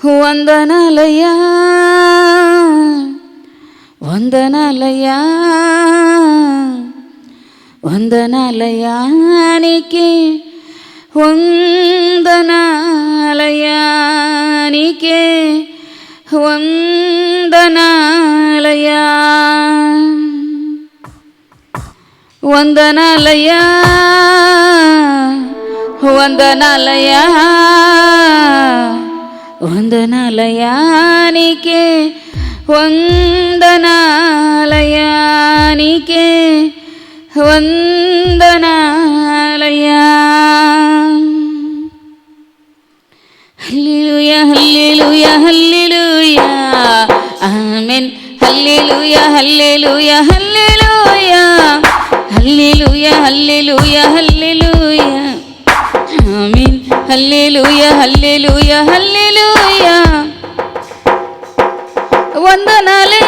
వందనాలయ్యా వందనాలయ్యా వందనాలయ్యా నీకే వందనాలయ్యా నీకే వందనాలయ్యా వందనాలయ్యా వందనాలయ్యా వందనాలయ్యా నీకే వందనాలయ్యా నీకే వందనాలయ్యా హల్లెలూయా హల్లెలూయా హల్లెలూయా ఆమేన్ హల్లెలూయా హల్లెలూయా హల్లెలూయా హల్లెలూయా హల్లెలూయా హల్లెలూయా ఆమేన్ హల్లెలూయా హల్లెలూయా హల్లెలూయా వందనాలే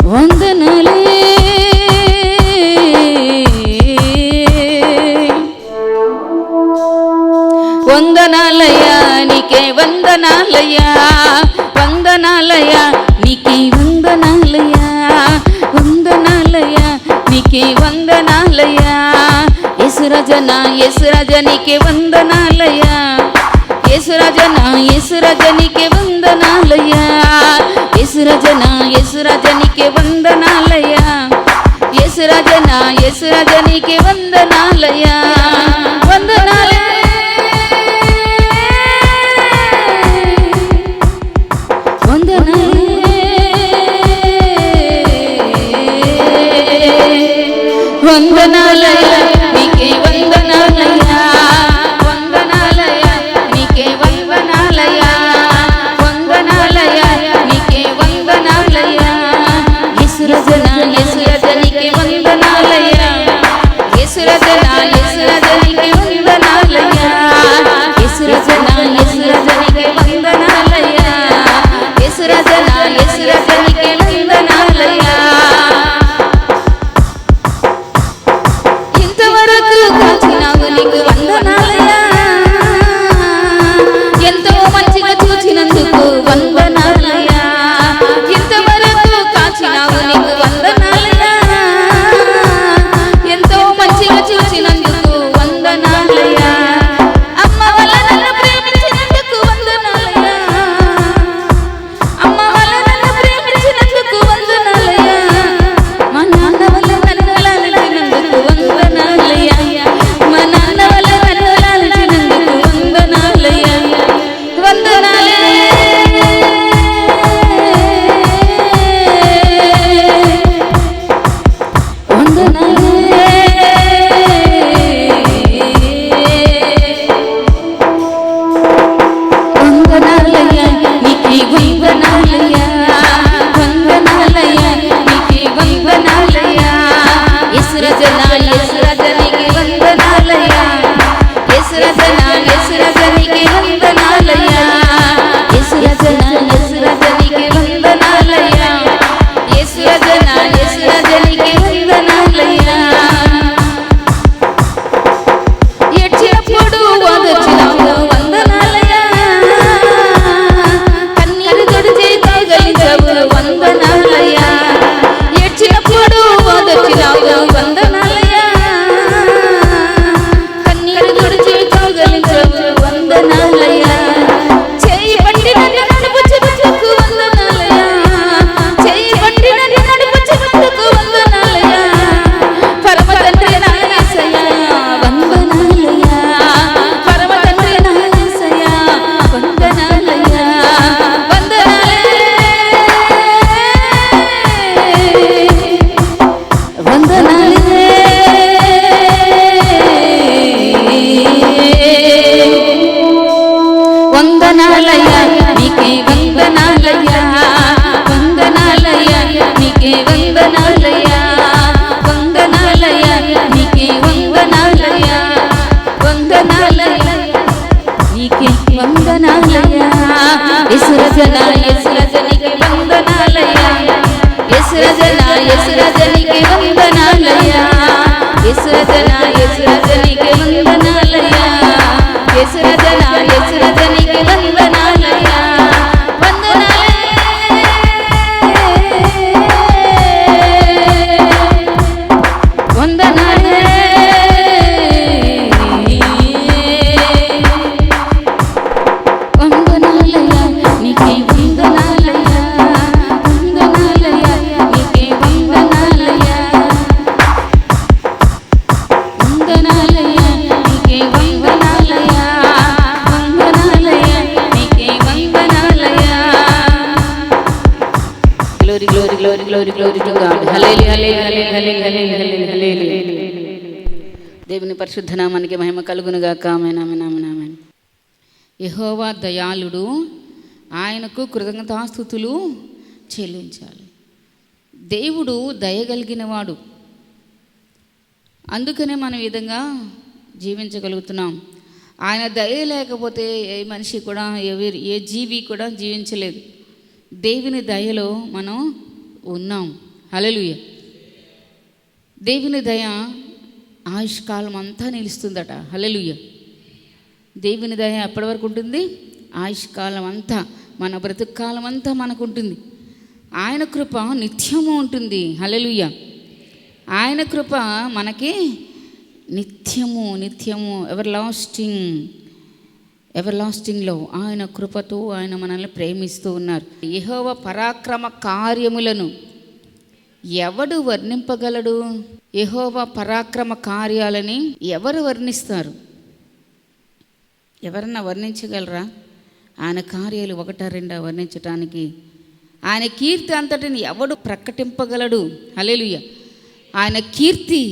వందనాలే వందనాలయ్యా నీకే వందనాలయ్యా వందనాలయ్యా నీకే వందనాలయ్యా వందనాలయ్యా నీకే వందనాలయ్యా యేసురాజన యేసురాజ నీకే వందనాలయ్యా యేసురాజన యేసురాజ నీకే వందనాలయ్యా యేసురాజన యేసురాజ నీకే వందనాలయ్యా యేసురాజన యేసురాజ నీకే వందనాలయ్యా వందనాలే వందనాలయ్యా నీకే వందనాలయ్యా వందనాలయ్యా నీకే వందనాలయ్యా వందనాలయ్యా నీకే వందనాలయ్యా యేసురాజన యేసురాజ నీకే వందనాలయ్యా యేసురాజన యేసురాజ నీకే వందనాలయ్యా యేసురాజన యేసురాజ నీకే వందనాలయ్యా యేసురాజన యేసురాజ నీకే వందనాలయ్యా నీకు వందనాలయ్యా ఎంతో మంచిగా చూచినందుకు వందనాలయ్యా ఇంతవరకు కాచినావు నీకు వందనాలయ్యా ఎంతో మంచిగా చూచినందుకు వందనాలయ్యా అమ్మ వల్ల నన్ను ప్రేమించినందుకు వందనాలయ్యా అమ్మ వల్ల నన్ను ప్రేమించినందుకు వందనాలయ్యా మా నాన్న వల్ల నన్ను లాలించినందుకు వందనాలయ్యా మా నాన్న వల్ల నన్ను లాలించినందుకు వందనాలయ్యా వందనాలే వందనాలయ్యా నీకే వందనాలయ్యా వందనాలయ్యా నీకే వందనాలయ్యా యేసురాజన యేసురాజ నీకే వందనాలయ్యా యేసురాజన యేసురాజ నీకే వందనాలయ్యా యేసురాజన యేసురాజ నీకే వందనాలయ్యా యేసురాజన యేసురాజ నీకే వందనాలయ్యా ఏడ్చినప్పుడు ఓదార్చినావు వందనాలయ్యా కన్నీరు తుడిచి కౌగిలించావు వందనాలయ్యా ఏడ్చినప్పుడు ఓదార్చినావు వందనాలయ్యా కన్నీరు తుడిచి కౌగిలించావు వందనాలయ్యా చేయి పట్టి నన్ను నడిపించినందుకు వందనాలయ్యా చేయి పట్టి నన్ను నడిపించినందుకు వందనాలయ్యా పరమ తండ్రి నా యేసయ్యా వందనాలయ్యా పరమ తండ్రి నా యేసయ్యా వందనాలయ్యా వందనాలే వందనాలే వందనాలయ్యా నీకే వందనాలయ్యా వందనాలయ్యా నీకే వందనాలయ్యా వందనాలయ్యా నీకే వందనాలయ్యా వందనాలయ్యా నీకే వందనాలయ్యా యేసురాజన యేసురాజ నీకే వందనాలయ్యా యేసురాజన యేసురాజ నీకే వందనాలయ్యా యేసురాజన యేసురాజ నీకే వందనాలయ్యా glory glory glory glory glory to God. Hallelujah hallelujah hallelujah hallelujah. దేవుని పరిశుద్ధ నామానికి మహిమ కలుగును గాక. ఆమేన్ ఆమేన్ ఆమేన్ ఆమేన్. యెహోవా దయాళుడు, ఆయనకు కృతజ్ఞతాస్తుతులు చెల్లించాలి. దేవుడు దయగలిగిన వాడు, అందుకనే మనం ఈ విధంగా జీవించగలుగుతున్నాం. ఆయన దయ లేకపోతే ఏ మనిషి కూడా ఏ జీవి కూడా జీవించలేదు. దేవుని దయలో మనం ఉన్నాం. హల్లెలూయా. దేవుని దయ ఆయుష్కాలం అంతా నిలుస్తుందట. హల్లెలూయా. దేవుని దయ ఎప్పటి వరకు ఉంటుంది? ఆయుష్కాలం అంతా, మన బ్రతుకాలం అంతా మనకు ఉంటుంది. ఆయన కృప నిత్యము ఉంటుంది. హల్లెలూయా. ఆయన కృప మనకి నిత్యము నిత్యము ఎవర్ లాస్టింగ్లో ఆయన కృపతో ఆయన మనల్ని ప్రేమిస్తూ ఉన్నారు. యెహోవా పరాక్రమ కార్యములను ఎవడు వర్ణింపగలడు? యెహోవా పరాక్రమ కార్యాలని ఎవరు వర్ణిస్తారు? ఎవరన్నా వర్ణించగలరా? ఆయన కార్యాలు ఒకటా రెండా వర్ణించటానికి? ఆయన కీర్తి అంతటిని ఎవడు ప్రకటింపగలడు? హల్లెలూయా. ఆయన కీర్తి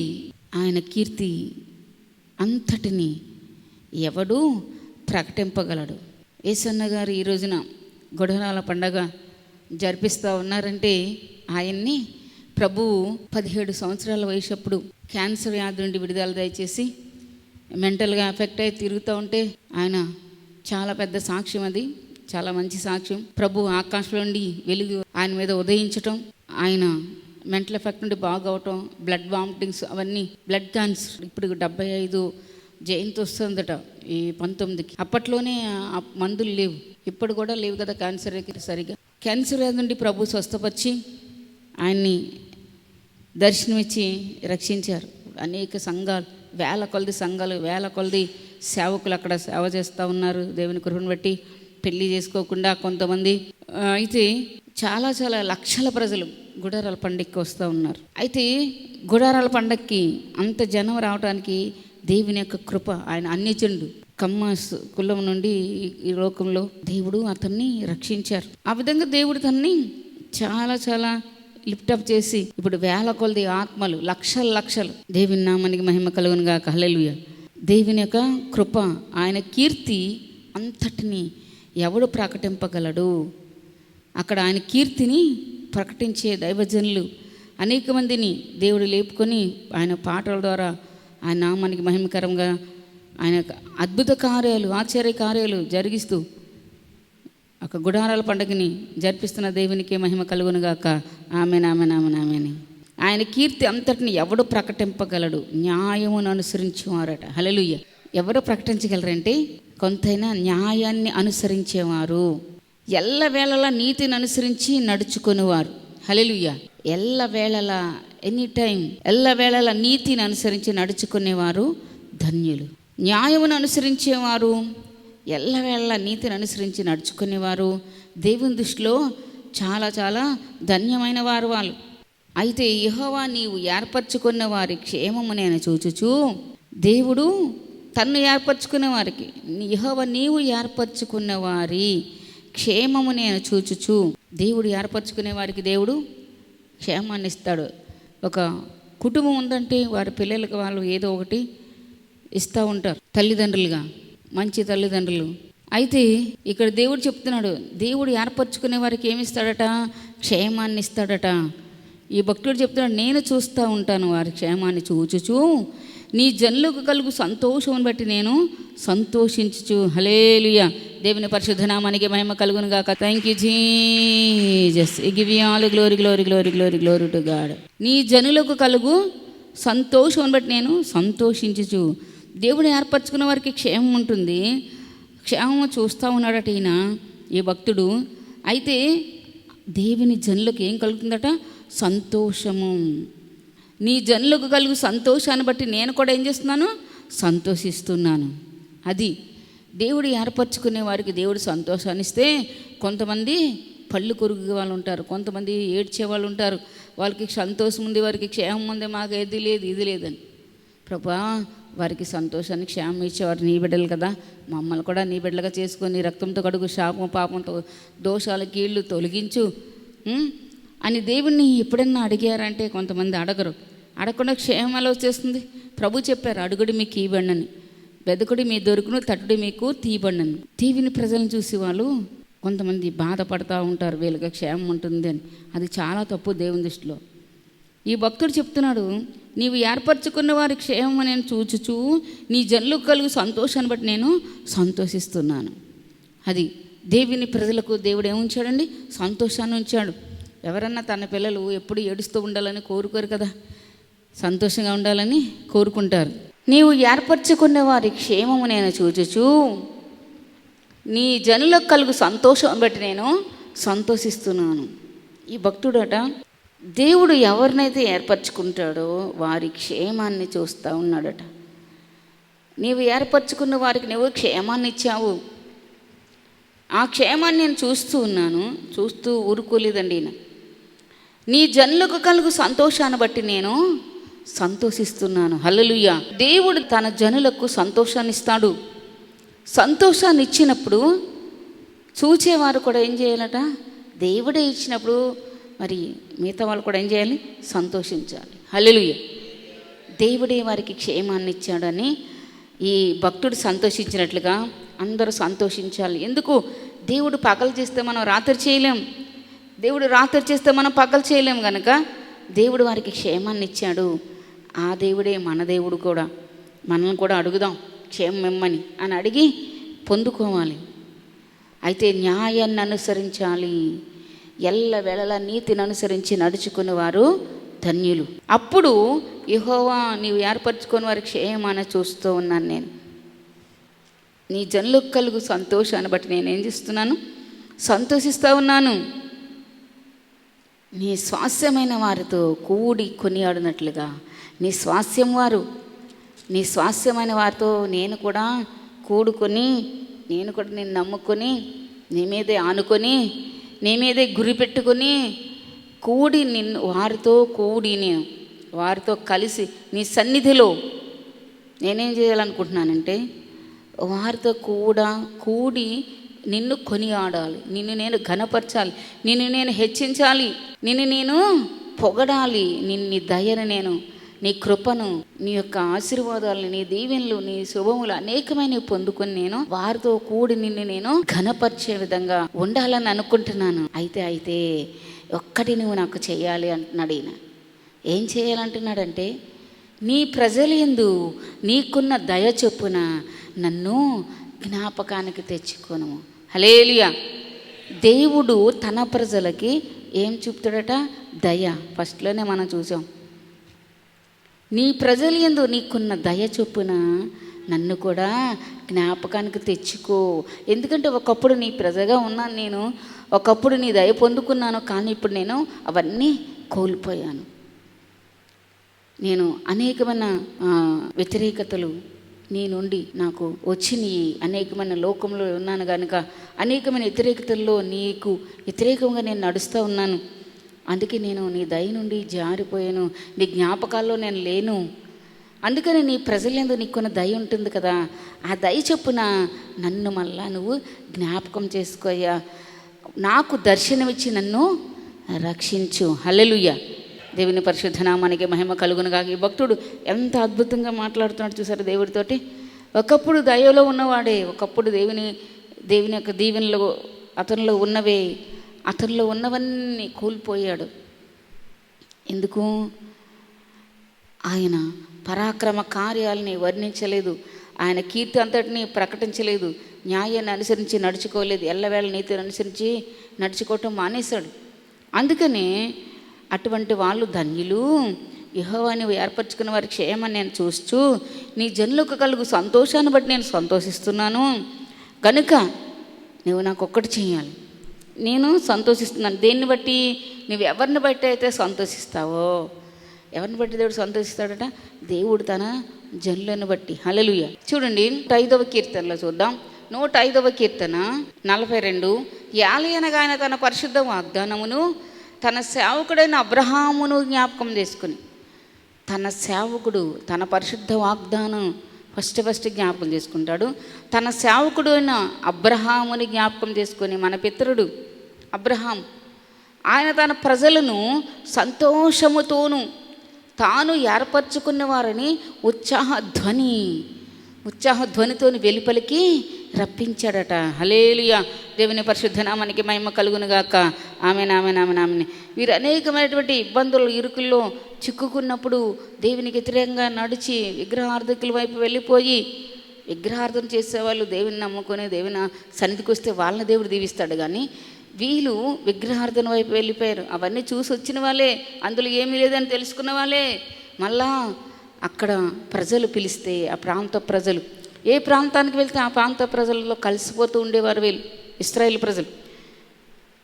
అంతటిని ఎవడు ప్రకటింపగలడు? యేసన్న గారు ఈ రోజున గొడవరాల పండగ జరిపిస్తూ ఉన్నారంటే ఆయన్ని ప్రభువు 17 సంవత్సరాల వయసప్పుడు క్యాన్సర్ వ్యాధి నుండి విడుదల దయచేసి మెంటల్గా ఎఫెక్ట్ అయి తిరుగుతూ ఉంటే ఆయన చాలా పెద్ద సాక్ష్యం, అది చాలా మంచి సాక్ష్యం. ప్రభు ఆకాశం నుండి వెలుగు ఆయన మీద ఉదయించటం, ఆయన మెంటల్ ఎఫెక్ట్ నుండి బాగవటం, బ్లడ్ వామిటింగ్స్, అవన్నీ బ్లడ్ క్యాన్సర్. ఇప్పుడు 75 జయంతి వస్తుందట ఈ 19కి. అప్పట్లోనే మందులు లేవు, ఇప్పుడు కూడా లేవు కదా క్యాన్సర్కి సరిగా. క్యాన్సర్ నుండి ప్రభు స్వస్థపరిచి ఆయన్ని దర్శనమిచ్చి రక్షించారు. అనేక సంఘాలు, వేల కొలది సేవకులు అక్కడ సేవ చేస్తూ ఉన్నారు. దేవుని కృపను బట్టి పెళ్లి చేసుకోకుండా కొంతమంది అయితే చాలా లక్షల ప్రజలు గుడారాల పండగకి వస్తూ ఉన్నారు. అయితే గుడారాల పండగకి అంత జనం రావడానికి దేవుని యొక్క కృప. ఆయన అన్యజనుడు, కమ్మాస్ కులం నుండి ఈ లోకంలో దేవుడు అతన్ని రక్షించారు. ఆ విధంగా దేవుడు తన్ని చాలా లిఫ్టప్ చేసి ఇప్పుడు వేల కొలది ఆత్మలు, లక్షలు దేవుని నామానికి మహిమ కలుగును గాక. హల్లెలూయా. దేవుని యొక్క కృప, ఆయన కీర్తి అంతటిని ఎవడు ప్రకటింపగలడు? అక్కడ ఆయన కీర్తిని ప్రకటించే దైవజనులు అనేక మందిని దేవుడు లేపుకొని ఆయన పాటల ద్వారా ఆయన నామానికి మహిమకరంగా ఆయన అద్భుత కార్యాలు, ఆశ్చర్య కార్యాలు జరిగిస్తూ ఒక గుడారాల పండుగని జరిపిస్తున్న దేవునికి మహిమ కలుగునుగాక. ఆమేన్ ఆమేన్ ఆమేన్ ఆమేన్. ఆయన కీర్తి అంతటిని ఎవడు ప్రకటింపగలడు? న్యాయమును అనుసరించేవారట. హల్లెలూయా. ఎవరు ప్రకటించగలరంటే కొంతైనా న్యాయాన్ని అనుసరించేవారు, ఎల్లవేళలా నీతిని అనుసరించి నడుచుకునేవారు. హల్లెలూయా. ఎల్లవేళలా, ఎనీ టైం, ఎల్లవేళలా నీతిని అనుసరించి నడుచుకునేవారు ధన్యులు. న్యాయమును అనుసరించేవారు, ఎల్లవేళలా నీతిని అనుసరించి నడుచుకునేవారు దేవుని దృష్టిలో చాలా ధన్యమైన వారు వాళ్ళు. అయితే యెహోవా నీవు ఏర్పరచుకున్న వారి క్షేమము నేను చూచుచు, దేవుడు తన్ను ఏర్పరచుకున్న వారికి, యెహోవా నీవు ఏర్పరచుకున్న వారి క్షేమము నేను చూచుచు. దేవుడు ఏర్పరచుకునే వారికి దేవుడు క్షేమాన్ని ఇస్తాడు. ఒక కుటుంబం ఉందంటే వారి పిల్లలకి వాళ్ళు ఏదో ఒకటి ఇస్తూ ఉంటారు తల్లిదండ్రులుగా, మంచి తల్లిదండ్రులు. అయితే ఇక్కడ దేవుడు చెప్తున్నాడు, దేవుడు ఏర్పరచుకునే వారికి ఏమిస్తాడట? క్షేమాన్ని ఇస్తాడట. ఈ భక్తుడు చెప్తున్నాడు, నేను చూస్తూ ఉంటాను వారి క్షేమాన్ని చూచుచు, నీ జనులకు కలుగు సంతోషం బట్టి నేను సంతోషించుచు. హల్లెలూయా. దేవుని పరిశుద్ధ నామానికి మహిమ కలుగును గాక. Thank you Jesus. Give you all glory glory glory glory glory to God. నీ జనులకు కలుగు సంతోషం బట్టి నేను సంతోషించుచు. దేవుడు ఏర్పరచుకున్న వారికి క్షేమం ఉంటుంది. క్షేమం చూస్తూ ఉన్నాడట ఈయన, ఈ భక్తుడు. అయితే దేవుని జనులకు ఏం కలుగుతుందట? సంతోషము. నీ జనులకు కలుగు సంతోషాన్ని బట్టి నేను కూడా ఏం చేస్తున్నాను? సంతోషిస్తున్నాను. అది దేవుడు ఏర్పరచుకునే వారికి దేవుడు సంతోషాన్ని ఇస్తే, కొంతమంది పళ్ళు కొరుగు వాళ్ళు ఉంటారు, కొంతమంది ఏడ్చే వాళ్ళు ఉంటారు. వాళ్ళకి సంతోషం ఉంది, వారికి క్షేమం ఉంది, మాకు ఇది లేదు ఇది లేదని. ప్రభువా, వారికి సంతోషాన్ని క్షేమం ఇచ్చేవారు నీ బిడ్డలు కదా, మమ్మల్ని కూడా నీ బిడ్డలుగా చేసుకొని రక్తంతో కడుగు, శాపం పాపంతో దోషాల కీళ్ళు తొలగించు అని దేవుణ్ణి ఎప్పుడన్నా అడిగారంటే కొంతమంది అడగరు. అడగకుండా క్షేమం ఎలా వచ్చేస్తుంది? ప్రభు చెప్పారు, అడుగుడి మీకు ఇవ్వండి, వెదకుడి మీ దొరుకును, తట్టుడి మీకు తీయబండి. తీవిని ప్రజలను చూసి వాళ్ళు కొంతమంది బాధపడతా ఉంటారు, వీళ్ళకి క్షేమం ఉంటుంది అని. అది చాలా తప్పు దేవుని దృష్టిలో. ఈ భక్తుడు చెప్తున్నాడు, నీవు ఏర్పరచుకున్న వారి క్షేమం నేను చూచుచూ నీ జనులకు కలుగు సంతోషాన్ని బట్టి నేను సంతోషిస్తున్నాను. అది దేవుని ప్రజలకు దేవుడు ఏముంచాడండి? సంతోషాన్ని ఉంచాడు. ఎవరన్నా తన పిల్లలు ఎప్పుడు ఏడుస్తూ ఉండాలని కోరుకోరు కదా, సంతోషంగా ఉండాలని కోరుకుంటారు. నీవు ఏర్పరచుకున్న వారి క్షేమము నేను చూచుచూ నీ జనులకు కలుగు సంతోషం బట్టి నేను సంతోషిస్తున్నాను. ఈ భక్తుడట దేవుడు ఎవరినైతే ఏర్పరచుకుంటాడో వారి క్షేమాన్ని చూస్తూ ఉన్నాడట. నీవు ఏర్పరచుకున్న వారికి నువ్వు క్షేమాన్ని ఇచ్చావు. ఆ క్షేమాన్ని నేను చూస్తూ ఉన్నాను, చూస్తూ ఊరుకోలేదండి. నీ జనులకు కలుగు సంతోషాన్ని బట్టి నేను సంతోషిస్తున్నాను. హల్లెలూయా. దేవుడు తన జనులకు సంతోషాన్ని ఇస్తాడు. సంతోషాన్ని ఇచ్చినప్పుడు చూచేవారు కూడా ఏం చేయాలట? దేవుడే ఇచ్చినప్పుడు మరి మిగతా వాళ్ళు కూడా ఏం చేయాలి? సంతోషించాలి. హల్లెలూయా. దేవుడే వారికి క్షేమాన్ని ఇచ్చాడని ఈ భక్తుడు సంతోషించినట్లుగా అందరూ సంతోషించాలి. ఎందుకు? దేవుడు పగలు చేస్తే మనం రాత్రి చేయలేం, దేవుడు రాత్రి చేస్తే మనం పగలు చేయలేం కనుక దేవుడు వారికి క్షేమాన్ని ఇచ్చాడు. ఆ దేవుడే మన దేవుడు కూడా. మనల్ని కూడా అడుగుదాం క్షేమం ఇమ్మని అని అడిగి పొందుకోవాలి. అయితే న్యాయాన్ని అనుసరించాలి. ఎల్లవేళలా నీతిని అనుసరించి నడుచుకునేవారు ధన్యులు. అప్పుడు యెహోవా నీవు ఏర్పరచుకొని వారి క్షేమాన్ని చూస్తూ ఉన్నాను. నేను నీ జనులకు కలుగు సంతోషాన్ని బట్టి నేనేం చేస్తున్నాను? సంతోషిస్తూ ఉన్నాను. నీ స్వాస్యమైన వారితో కూడి కొనియాడినట్లుగా నీ స్వాస్యమైన వారితో నేను కూడా కూడుకొని, నేను కూడా నేను నమ్ముకొని, నీ మీదే ఆనుకొని, నీ మీదే గురి పెట్టుకొని కూడి నేను వారితో కలిసి నీ సన్నిధిలో నేనేం చేయాలనుకుంటున్నానంటే వారితో కూడి నిన్ను కొనియాడాలి, నిన్ను నేను ఘనపరచాలి, నిన్ను నేను హెచ్చించాలి, నిన్ను నేను పొగడాలి. నీ దయను నేను, నీ కృపను, నీ యొక్క ఆశీర్వాదాలను, నీ దీవెనలు, నీ శుభములు అనేకమైనవి పొందుకొని నేను వారితో కూడి నిన్ను నేను ఘనపరిచే విధంగా ఉండాలని అనుకుంటున్నాను. అయితే ఒక్కటి నువ్వు నాకు చేయాలి అంటున్నాడు ఈయన. ఏం చేయాలంటున్నాడంటే నీ ప్రజలందు నీకున్న దయ చొప్పున నన్ను జ్ఞాపకానికి తెచ్చుకోను. హల్లెలూయా. దేవుడు తన ప్రజలకి ఏం చూపుతాడట? దయ. ఫస్ట్లోనే మనం చూసాం. నీ ప్రజలందు నీకున్న దయ చొప్పున నన్ను కూడా జ్ఞాపకానికి తెచ్చుకో. ఎందుకంటే ఒకప్పుడు నీ ప్రజగా ఉన్నాను నేను, ఒకప్పుడు నీ దయ పొందుకున్నాను, కానీ ఇప్పుడు నేను అవన్నీ కోల్పోయాను. నేను అనేకమైన వ్యతిరేకతలు నీ నుండి నాకు వచ్చినాయి, అనేకమైన లోకంలో ఉన్నాను కనుక అనేకమైన వ్యతిరేకతల్లో నీకు వ్యతిరేకంగా నేను నడుస్తూ ఉన్నాను. అందుకే నేను నీ దయ నుండి జారిపోయాను, నీ జ్ఞాపకాల్లో నేను లేను. అందుకని నీ ప్రజలందు నీకున్న దయ ఉంటుంది కదా, ఆ దయ చొప్పున నన్ను మళ్ళా నువ్వు జ్ఞాపకం చేసుకోయ్యా, నాకు దర్శనమిచ్చి నన్ను రక్షించు. హల్లెలూయా. దేవుని పరిశుద్ధ నామానికి మహిమ కలుగునుగా. ఈ భక్తుడు ఎంత అద్భుతంగా మాట్లాడుతున్నాడు చూసారు దేవుడితోటి. ఒకప్పుడు దయలో ఉన్నవాడే, ఒకప్పుడు దేవుని యొక్క దీవెనలు అతనిలో ఉన్నవన్నీ కోల్పోయాడు. ఎందుకు? ఆయన పరాక్రమ కార్యాలని వర్ణించలేదు, ఆయన కీర్తి అంతటిని ప్రకటించలేదు, న్యాయాన్ని అనుసరించి నడుచుకోలేదు, ఎల్లవేళ నీతిని అనుసరించి నడుచుకోవటం మానేశాడు. అందుకనే అటువంటి వాళ్ళు ధన్యులు. యెహోవా నీవు ఏర్పరచుకున్న వారి క్షేమాన్ని నేను చూస్తూ నీ జనులకు కలుగు సంతోషాన్ని బట్టి నేను సంతోషిస్తున్నాను కనుక నువ్వు నాకు ఒక్కటి చేయాలి. నేను సంతోషిస్తున్నాను. దేన్ని బట్టి? నువ్వు ఎవరిని బట్టి అయితే సంతోషిస్తావో, ఎవరిని బట్టి దేవుడు సంతోషిస్తాడట? దేవుడు తన జనులను బట్టి. హల్లెలూయా. చూడండి 105వ కీర్తనలో చూద్దాం. 105వ కీర్తన 42. యాలయనగా ఆయన తన పరిశుద్ధ వాగ్దానమును తన సేవకుడైన అబ్రహామును జ్ఞాపకం చేసుకుని, తన సేవకుడు తన పరిశుద్ధ వాగ్దానం ఫస్ట్ జ్ఞాపకం చేసుకుంటాడు. తన సేవకుడు అయిన అబ్రహాముని జ్ఞాపకం చేసుకొని, మన పితరుడు అబ్రహాం, ఆయన తన ప్రజలను సంతోషముతోను తాను ఏర్పరచుకున్న వారిని ఉత్సాహధ్వనితో వెలుపలికి రప్పించాడట. హల్లెలూయా. దేవుని పరిశుద్ధ నామానికి మహిమ కలుగునుగాక. ఆమేన్, ఆమేన్, ఆమేన్, ఆమేన్. వీరు అనేకమైనటువంటి ఇబ్బందులు, ఇరుకుల్లో చిక్కుకున్నప్పుడు దేవునికి వ్యతిరేకంగా నడిచి విగ్రహార్థకుల వైపు వెళ్ళిపోయి విగ్రహార్థం చేసేవాళ్ళు దేవుని నమ్ముకొని దేవుని సన్నిధికి వస్తే వాళ్ళని దేవుడు దీవిస్తాడు. కానీ వీళ్ళు విగ్రహార్థన వైపు వెళ్ళిపోయారు. అవన్నీ చూసి వచ్చిన వాళ్ళే, అందులో ఏమీ లేదని తెలుసుకున్న వాళ్ళే. మళ్ళా అక్కడ ప్రజలు పిలిస్తే ఆ ప్రాంత ప్రజలు, ఏ ప్రాంతానికి వెళ్తే ఆ ప్రాంత ప్రజల్లో కలిసిపోతూ ఉండేవారు వీళ్ళు, ఇశ్రాయేలు ప్రజలు.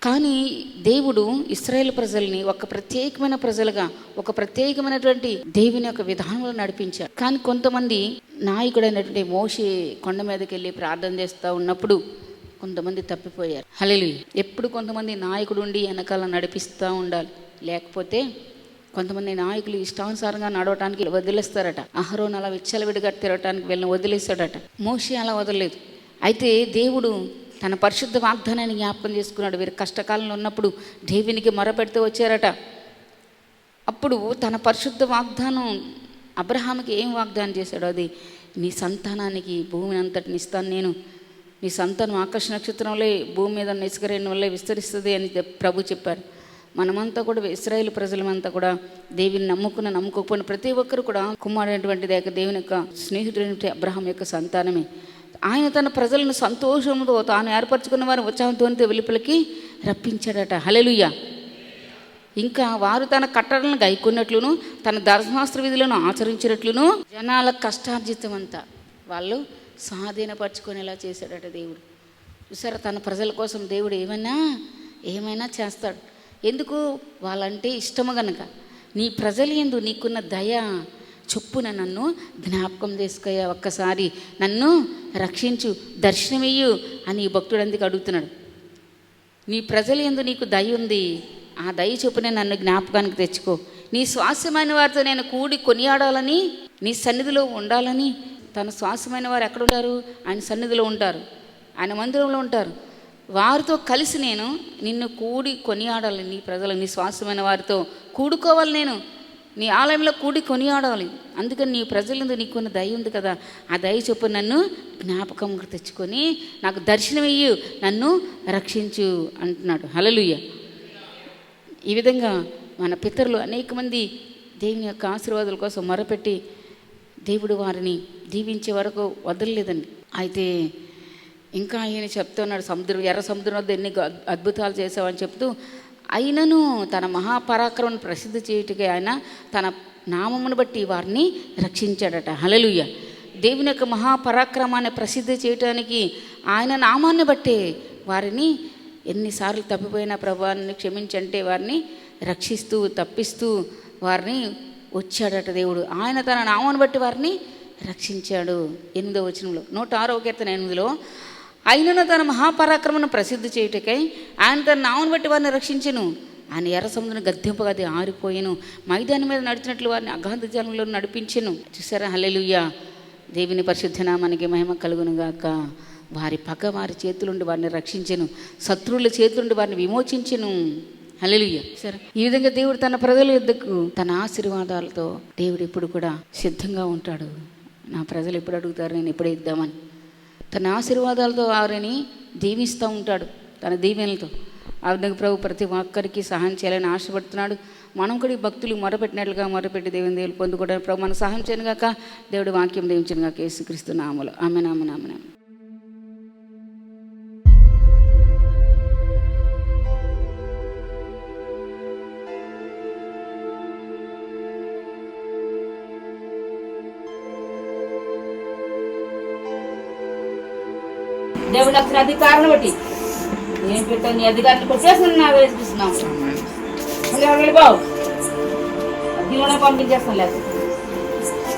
కానీ దేవుడు ఇశ్రాయేలు ప్రజల్ని ఒక ప్రత్యేకమైన ప్రజలుగా, ఒక ప్రత్యేకమైనటువంటి దేవుని యొక్క విధానంలో నడిపించారు. కానీ కొంతమంది నాయకుడైనటువంటి మోషే కొండ మీదకి వెళ్ళి ప్రార్థన చేస్తూ ఉన్నప్పుడు కొంతమంది తప్పిపోయారు. హల్లెలూయా. ఎప్పుడు కొంతమంది నాయకుడు ఉండి వెనకాల నడిపిస్తూ ఉండాలి, లేకపోతే కొంతమంది నాయకులు ఇష్టానుసారంగా నడవటానికి వదిలేస్తారట. అహరోను అలా విచ్చలవిడిగా తిరగటానికి వెళ్ళిన వదిలేస్తాడట. మోషే అలా వదలలేదు. అయితే దేవుడు తన పరిశుద్ధ వాగ్దానాన్ని జ్ఞాపకం చేసుకున్నాడు. వీరు కష్టకాలంలో ఉన్నప్పుడు దేవునికి మొరపెడుతూ వచ్చారట. అప్పుడు తన పరిశుద్ధ వాగ్దానం అబ్రహాముకి ఏం వాగ్దానం చేశాడో, అది నీ సంతానానికి భూమిని అంతటిని ఇస్తాను నేను, నీ సంతానం ఆకాశ నక్షత్రంలో భూమి మీద ఇసుకరేణి వల్లే విస్తరిస్తుంది అని ప్రభు చెప్పారు. మనమంతా కూడా ఇశ్రాయేలు ప్రజలమంతా కూడా దేవుని నమ్ముకోకపోయిన ప్రతి ఒక్కరు కూడా కుమారుడైనటువంటి దేవుని యొక్క స్నేహితుడైనటువంటి అబ్రహాం యొక్క సంతానమే. ఆయన తన ప్రజలను సంతోషంతో తాను ఏర్పరచుకున్న వారిని ఉత్సాహంతో వెలుపలికి రప్పించాడట. హల్లెలూయా. ఇంకా వారు తన కట్టడలను గైకొన్నట్లును తన ధర్మశాస్త్ర విధులను ఆచరించినట్లును జనాల కష్టార్జితం అంతా వాళ్ళు స్వాధీనపరచుకునేలా చేశాడట దేవుడు. చూసారా, తన ప్రజల కోసం దేవుడు ఏమైనా చేస్తాడు. ఎందుకు? వాళ్ళంటే ఇష్టము గనక. నీ ప్రజలు యందు నీకున్న దయ చొప్పున నన్ను జ్ఞాపకం చేసుకోయా, ఒక్కసారి నన్ను రక్షించు, దర్శనమియ్యు అని ఈ భక్తుడు అందుకు అడుగుతున్నాడు. నీ ప్రజల యందు నీకు దయ ఉంది, ఆ దయ చొప్పున నన్ను జ్ఞాపకానికి తెచ్చుకో. నీ స్వాస్యమైన వారితో నేను కూడి కొనియాడాలని, నీ సన్నిధిలో ఉండాలని. తన స్వాస్యమైన వారు ఎక్కడ ఉంటారు? ఆయన సన్నిధిలో ఉంటారు, ఆయన మందిరంలో ఉంటారు. వారితో కలిసి నేను నిన్ను కూడి కొనియాడాలి. నీ ప్రజలు, నీ స్వాస్యమైన వారితో కూడుకోవాలి, నేను నీ ఆలయంలో కూడి కొనియాడాలి. అందుకని నీ ప్రజలందు నీకున్న దయ ఉంది కదా, ఆ దయ చొప్పున నన్ను జ్ఞాపకం తెచ్చుకొని నాకు దర్శనమియ్యు, నన్ను రక్షించు అంటున్నాడు. హల్లెలూయా. ఈ విధంగా మన పితరులు అనేక మంది దేవుని యొక్క ఆశీర్వాదాల కోసం మొరపెట్టి దేవుడు వారిని దీవించే వరకు వదలలేదండి. అయితే ఇంకా ఆయన చెప్తున్నాడు, ఎర్ర సముద్రం వద్ద ఎన్ని అద్భుతాలు చేసావని చెప్తూ, అయినను తన మహాపరాక్రమను ప్రసిద్ధి చేయుటకే ఆయన తన నామమును బట్టి వారిని రక్షించాడట. హల్లెలూయా. దేవుని యొక్క మహాపరాక్రమాన్ని ప్రసిద్ధి చేయటానికి ఆయన నామాన్ని బట్టే వారిని ఎన్నిసార్లు తప్పిపోయినా ప్రభువాన్ని క్షమించంటే వారిని రక్షిస్తూ తప్పిస్తూ వారిని వచ్చాడట దేవుడు. ఆయన తన నామాన్ని బట్టి వారిని రక్షించాడు. 8వ వచనంలో 106వ కీర్తన 8లో, అయినను తన మహాపరాక్రమను ప్రసిద్ధి చేయుటకై ఆయన తన నామను బట్టి వారిని రక్షించెను. ఆయన ఎర్ర సముద్రం గద్దెంపగా అది ఆరిపోయెను, మైదానం మీద నడిచినట్లు వారిని అగాధ జలంలో నడిపించెను. చూసారా? హల్లెలూయా. దేవుని పరిశుద్ధ నామానికి మహిమ కలుగునుగాక. వారి పగ వారి చేతులుండి వారిని రక్షించెను, శత్రువుల చేతులుండి వారిని విమోచించెను. హల్లెలూయా. సరే, ఈ విధంగా దేవుడు తన ప్రజల యొద్దకు తన ఆశీర్వాదాలతో దేవుడు ఇప్పుడు కూడా సిద్ధంగా ఉంటాడు. నా ప్రజలు ఎప్పుడు అడుగుతారు, నేను ఎప్పుడు ఇద్దామని. తన ఆశీర్వాదాలతో వారిని దీవిస్తూ ఉంటాడు, తన దీవెనలతో. ఆ విధంగా ప్రభు ప్రతి ఒక్కరికి సహాయం చేయాలని ఆశపడుతున్నాడు. మనం కూడా ఈ భక్తులు మొరపెట్టినట్లుగా మొరపెట్టి దేవుని పొందుకోవడానికి ప్రభు మన సహాయం చేయను గాక. దేవుడి వాక్యం దీవించను గాక. యేసుక్రీస్తు నామములో ఆమేన్, ఆమేన్, ఆమేన్. దేవుడు అసలు అధికారులు బట్టి ఏం పెట్టావు, నీ అధికారులు కొట్టేస్తున్నాను, నా వేసుకున్నావు. వెళ్ళిపోవు, అది కూడా పంపించేస్తాను. లేదు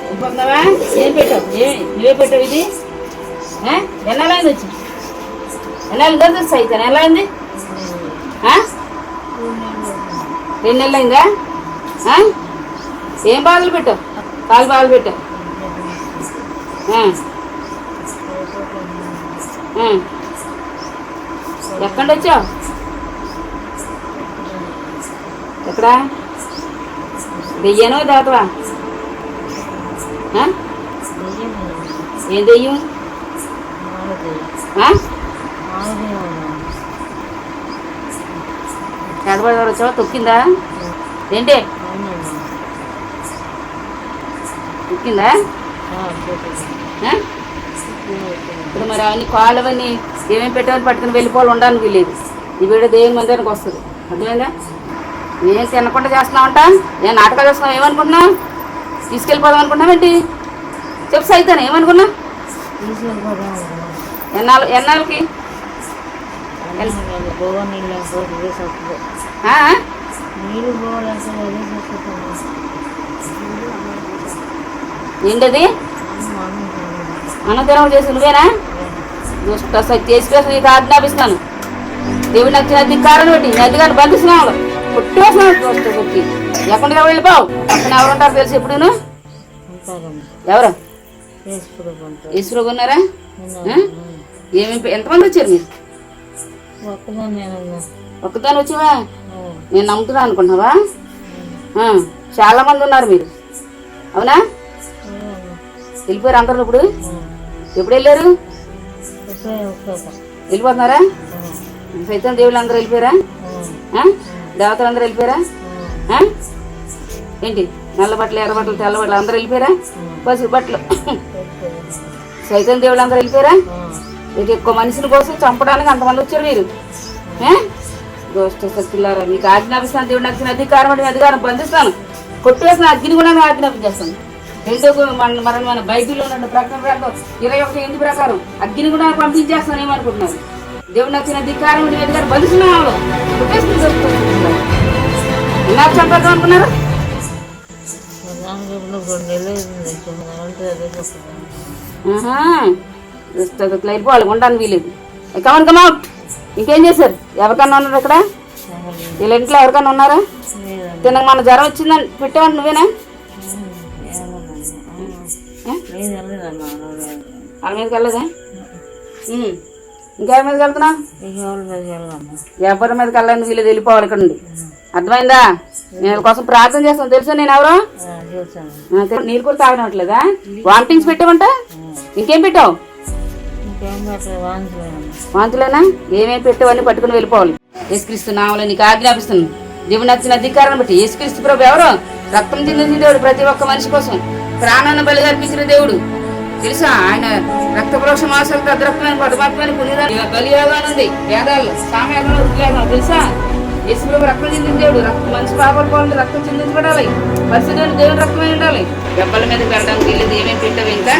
వెళ్ళిపోతున్నావా? ఏం పెట్టావు? నువ్వే పెట్టావు. ఇది ఎన్నాళ్ళైంది వచ్చి? ఎన్నాళ్ళు గదిస్తా అయితే ఎలా అయింది? 2 నెలలు అయిందా? ఏం బాధలు పెట్టావు? కాలు బాధలు పెట్టావు? ఎక్కడ వచ్చావు? ఎక్కడ దెయ్యానో దేవతవా? ఏం దెయ్యం? ఎడబడి వచ్చావా? తొక్కిందా ఏంటి? తొక్కిందా? ఇప్పుడు మరి అవన్నీ కాళ్ళు అవన్నీ ఏమేమి పెట్టామని పట్టుకుని వెళ్ళిపోవాలి, ఉండడానికి వీలేదు. ఈ వీడియో దేవుని మందిరానికి వస్తుంది, అర్థమైందా? ఏం తినకుండా చేస్తున్నావంట? ఏం నాటకాలు చేస్తున్నావు? ఏమనుకుంటున్నావు? తీసుకెళ్ళిపోదాం అనుకుంటున్నావు ఏంటి? చెప్పు సైతాను, ఏమనుకున్నా? ఎన్నాళ్ళకి? ఏంటది? అన్నదినం చేసి నువ్వేనా? దుష్ట చేసి నీకు ఆజ్ఞాపిస్తాను. దేవుడు నాకు అధికారం పెట్టి నీ అధికారం బంధిస్తున్నావు, కొట్టేస్తున్నావు దుష్ట శక్తి. ఎక్కడికి వెళ్ళిపోవు. పక్కన ఎవరు ఉంటారు తెలుసు? ఎప్పుడు ఎవరు? ఈశ్వరు ఉన్నారా? ఏమేమి ఎంతమంది వచ్చారు మీరు? ఒక్కదాని వచ్చావా? నేను నమ్ముతున్నా అనుకుంటున్నావా? చాలా మంది ఉన్నారు మీరు, అవునా? వెళ్ళిపోయారు అందరు? ఇప్పుడు ఎప్పుడు వెళ్ళారు? వెళ్ళిపోతున్నారా? సైతం దేవుళ్ళు అందరూ వెళ్ళిపోయారా? దేవతలు అందరూ వెళ్ళిపోయారా? ఏంటి నల్ల బట్టలు, ఎర్ర బట్టలు, తెల్ల బట్టలు అందరూ వెళ్ళిపోయారా? పసుపు బట్టలు సైతం దేవుళ్ళు అందరూ వెళ్ళిపోయారా? మీకు ఎక్కువ మనిషిని కోసం చంపడానికి అంతమంది వచ్చారు మీరు. దోష్ట శక్తులారా, మీకు ఆజ్ఞాపిస్తాను. దేవుడు నాకు అధికారం అంటే అధికారం బంధిస్తాను, కొట్టేసిన అగ్ని కూడా ఆజ్ఞాపించేస్తాను. రెండో మన బైబిల్లో ఉన్న ప్రకటన ప్రకారం 21:8 ప్రకారం అగ్ని కూడా పంపించేస్తాను. ఏమనుకుంటున్నారు? దేవుడు నాకు అధికారం అధికారం బంధిస్తున్నాను, నాకు చంపేద్దాం అనుకున్నారు? వెళ్ళిపోవాలి, ఉండడానికి వీలేదు. Come on come out. ఇంకేం చేశారు? ఎవరికన్నా ఉన్నారు ఇక్కడ? వీళ్ళ ఇంట్లో ఎవరికన్నా ఉన్నారా? తినక మన జ్వరం వచ్చిందని పెట్టావండి నువ్వేనా? వాళ్ళ మీదకి వెళ్ళదా? ఇంకెవరి మీదకి వెళ్తున్నావు? ఎవరి మీదకి వెళ్ళాలని వీళ్ళు వెళ్ళిపోవాలి ఇక్కడ నుండి, అర్థమైందా? నేను కోసం ప్రార్థన చేస్తాను, తెలుసా నేను ఎవరో? నీళ్ళు కూడా తాగనట్లేదా? వామిటింగ్స్ పెట్టావంట? ఇంకేం పెట్టావు? వాంతులేనా? ఏమేమి పెట్టావని పట్టుకుని వెళ్ళిపోవాలి. యేసుక్రీస్తు నామములో నీకు ఆజ్ఞాపిస్తున్నాను. దేవుడు నచ్చిన అధికారాన్ని బట్టి. యేసుక్రీస్తు ప్రభు ఎవరు? రక్తం చెందిన దేవుడు, ప్రతి ఒక్క మనిషి కోసం ప్రాణాన్ని బలి అర్పించిన దేవుడు, తెలుసా? ఆయన రక్త ప్రోక్ష మాసాలతో అద్రక్తమైన పరమాత్మని పునీదాన్ని బలియాగానే ఉంది వేదాల్లో, సామ్యాలలో ఋగ్వేదాలు, తెలుసా? యేసు ప్రభు రక్తం చెందిన దేవుడు. మనిషి పాపాలు పోవాలంటే రక్తం చెందించబడాలి, పరిశుద్ధుడు దేవుని రక్తమై ఉండాలి. దెబ్బల మీదకి వెళ్ళడానికి వెళ్ళేది ఏమేమి పెట్టావు? ఇంకా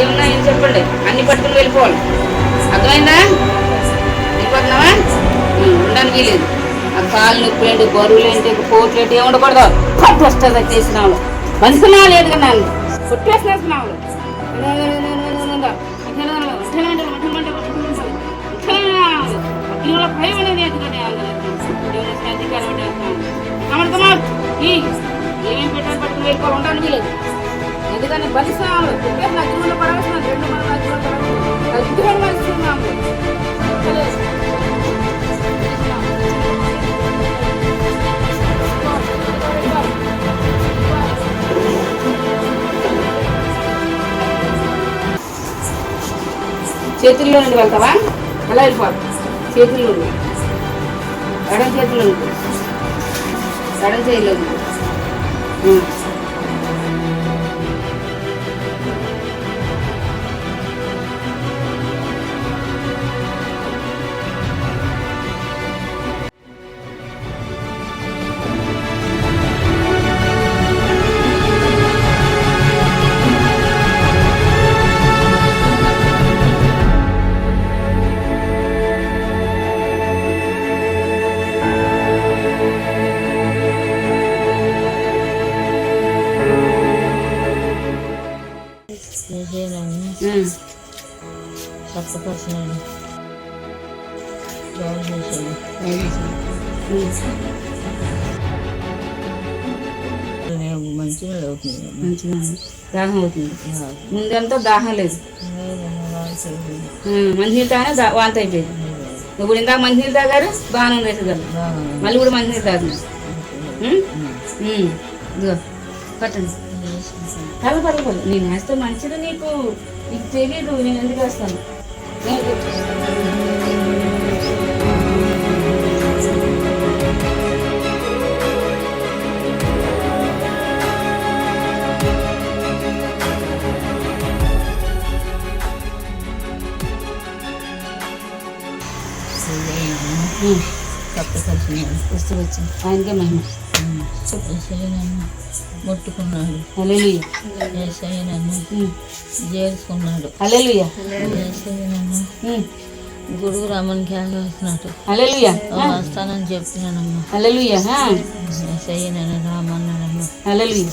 ఏమన్నా ఏం చెప్పండి, అన్ని పట్టుకుని వెళ్ళిపోవాలి, అర్థమైందా? వెళ్ళిపోతున్నావా? ఉండడానికి లేదు. ఆ కాళ్ళు నొప్పి ఏంటి, బరువులు ఏంటి, పోట్లు ఏంటి, ఏమి ఉండకూడదు. పట్టు వస్తుంది చేసినావు, మంచిగా లేదు కదా, నన్ను కొట్టేసినావు. భయం అనేది ఏమేమి పెట్టాలి పట్టుకుని వెళ్ళిపోవాలి, ఉండడానికి లేదు. ఎందుకని బలిస్తున్నాము, అగ్నిలో పడవేస్తున్నాను, 2 మంది బలిస్తున్నాము. చేతుల్లో నుండి వెళ్తావా? అలా వెళ్ళిపోవాలి. చేతుల్లో నుండి ఎడం చేతుల్లో నుండి ఎడం చేతిలో నుండి మంచిగా దాహం అవుతుంది. ముందంతా దాహం లేదు, మంచినీళ్ళు తాగినా వాంతి అయిపోయింది. ఇప్పుడు ఇందాక మంచినీళ్ళు తాగారు, బాగానే వేసేదాన్ని, మళ్ళీ కూడా మంచినీళ్ళు తాగినా. ఇదిగో కట్టండి. పర్లేదు నేను వేస్తే మంచిది. నీకు తెలియదు నేను ఎందుకు వేస్తాను. వస్తూ వచ్చింది ఆయనకే మహిమ. ముట్టుకున్నాడు, హల్లెలూయా. యేసయ్య నన్ను చేర్చుకున్నాడు, హల్లెలూయా. యేసయ్య నన్ను గుడుగు రమ్మని క్యాన్ వస్తున్నాడు, హల్లెలూయా. వస్తానని చెప్పినానమ్మా, హల్లెలూయా. యేసయ్య నన్ను రామన్నాడమ్మా, హల్లెలూయా.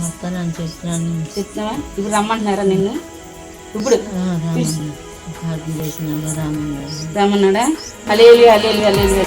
వస్తానని చెప్పినాను. చెప్తున్నావా? ఇప్పుడు రమ్మంటున్నారా నిన్ను? ఇప్పుడు ప్రార్థన చేసినాక రామన్నాడు. రమ్మన్నాడా? హల్లెలూయా, హల్లెలూయా, హల్లెలూయా.